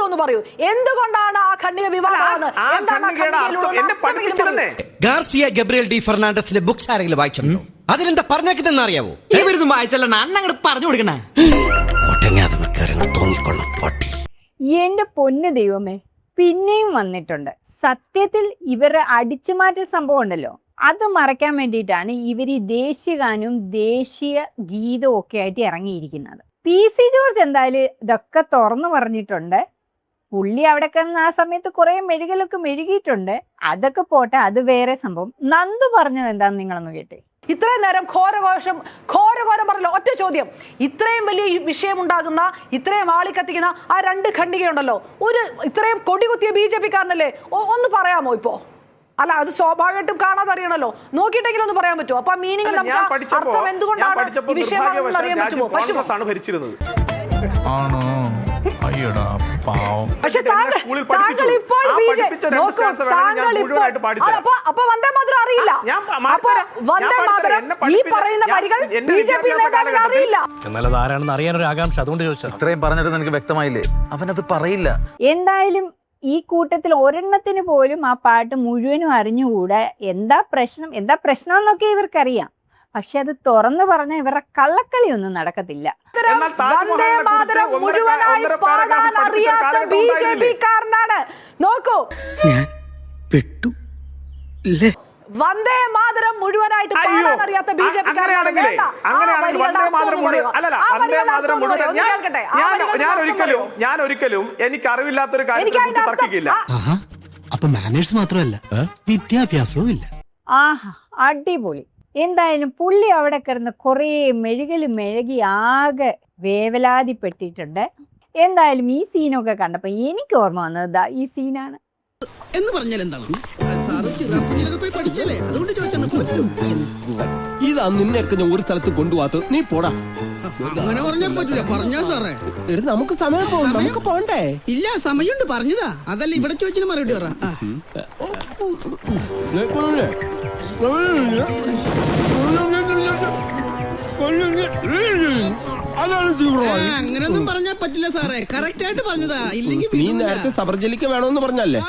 അർത്ഥമെങ്കിലും ഒന്ന് പറയൂ. എന്തുകൊണ്ടാണ് ആ ഖണ്ഡിക വിവാദമാണ്? ഗാർസിയ ഗബ്രിയൽ ഡി ഫെർണാണ്ടസിന്റെ ബുക്സ് ആരെങ്കിലും വായിച്ചിട്ടുണ്ടോ? അതിലെന്താ പറഞ്ഞേക്കുന്നതെന്ന് അറിയാവോ? വായിച്ചല്ല അണ്ണങ്ങട് പറഞ്ഞു കൊടുക്കണേ. എന്റെ പൊന്നു ദൈവമേ, പിന്നെയും വന്നിട്ടുണ്ട്. സത്യത്തിൽ ഇവരുടെ അടിച്ചുമാറ്റൽ സംഭവം ഉണ്ടല്ലോ, അത് മറയ്ക്കാൻ വേണ്ടിയിട്ടാണ് ഇവർ ഈ ദേശീയഗാനവും ദേശീയ ഗീതവും ഒക്കെ ആയിട്ട് ഇറങ്ങിയിരിക്കുന്നത്. PC ജോർജ് എന്തായാലും ഇതൊക്കെ തുറന്നു പറഞ്ഞിട്ടുണ്ട്. പുള്ളി അവിടെ കിടന്ന് ആ സമയത്ത് കുറെ മെഴുകലൊക്കെ മെഴുകിയിട്ടുണ്ട്. അതൊക്കെ പോട്ടെ, അത് വേറെ സംഭവം. നന്ദു പറഞ്ഞത് എന്താന്ന് നിങ്ങളൊന്ന് കേട്ടെ. ഇത്രയും നേരം ഘോരം പറഞ്ഞല്ലോ. ഒറ്റ ചോദ്യം, ഇത്രയും വലിയ വിഷയം ഉണ്ടാകുന്ന, ഇത്രയും ആളിക്കത്തിക്കുന്ന ആ 2 ഖണ്ഡികയുണ്ടല്ലോ, ഇത്രയും കൊടികുത്തിയ BJP-കാരനല്ലേ? ഒന്ന് പറയാമോ ഇപ്പോ? അല്ല, അത് സ്വാഭാവികമായിട്ടും കാണാതെ അറിയണല്ലോ. നോക്കിയിട്ടെങ്കിലും ഒന്ന് പറയാൻ പറ്റുമോ? അപ്പൊ മീനിങ് നമുക്ക് അർത്ഥം എന്തുകൊണ്ടാണ് ഈ വിഷയമാണെന്ന് അറിയാൻ പറ്റുമോ? പക്ഷെ താങ്കൾ ഇപ്പോൾ അപ്പൊ വന്ദേ മാതരം അറിയില്ല. അപ്പൊ വന്ദേ മാതരം ഈ പറയുന്ന വരികൾ BJP നേതാവിന് അറിയില്ല. എന്നാലും ആരാണെന്ന് അറിയാനൊരു ആകാംക്ഷ, അതുകൊണ്ട് ചോദിച്ചാൽ. ഇത്രയും പറഞ്ഞിട്ട് എനിക്ക് വ്യക്തമായില്ലേ? അവനത് പറയില്ല. എന്തായാലും ഈ കൂട്ടത്തിൽ ഒരെണ്ണത്തിന് പോലും ആ പാട്ട് മുഴുവനും അറിഞ്ഞുകൂടെ. എന്താ പ്രശ്നം എന്നൊക്കെ ഇവർക്കറിയാം. പക്ഷെ അത് തുറന്നു പറഞ്ഞ ഇവരുടെ കള്ളക്കളി ഒന്നും നടക്കത്തില്ല. വന്ദേ മാതരം മുഴുവനായി പാടാൻ അറിയാത്ത BJP-കാരനാണ്. നോക്കൂ, ഞാൻ പെട്ടു. വന്ദേ മാതരം മുഴുവനായിട്ട് പാടാൻ അറിയാത്ത BJP-കാരനാണ്. ഞാൻ ഒരിക്കലും എനിക്ക് അറിവില്ലാത്തൊരു കാര്യം തർക്കിക്കില്ല. അപ്പൊ മാനേഴ്സ് മാത്രമല്ല, വിദ്യാഭ്യാസവും ഇല്ല. ആഹാ, അടിപൊളി. എന്തായാലും പുള്ളി അവിടെ കിടന്ന് കുറേ മെഴുകി ആകെ വേവലാതിപ്പെട്ടിട്ടുണ്ട്. എന്തായാലും ഈ സീനൊക്കെ കണ്ടപ്പോ എനിക്ക് ഓർമ്മ വന്നത് ഈ സീനാണ്. എന്ന് പറഞ്ഞാൽ എന്താണ്? ഇതാ നിന്നെയൊക്കെ ഞാൻ ഒരു സ്ഥലത്ത് കൊണ്ടുപോകാത്ത, നീ പോടാ. അങ്ങനെ പറഞ്ഞാൽ പറ്റില്ല. പറഞ്ഞാ സാറേ, നമുക്ക് സമയം പോകും, നമുക്ക് പോണ്ടേ? ഇല്ല, സമയമുണ്ട്, പറഞ്ഞതാ. അതല്ല ഇവിടെ ചോദിച്ചിന് മറുപടി പറ. അങ്ങനെയൊന്നും പറഞ്ഞാൽ പറ്റില്ല സാറേ, കറക്റ്റ് ആയിട്ട് പറഞ്ഞതാ. ഇല്ലെങ്കിൽ നീ നേരത്തെ സബർജലിക്ക് വേണമെന്ന് പറഞ്ഞല്ലേ?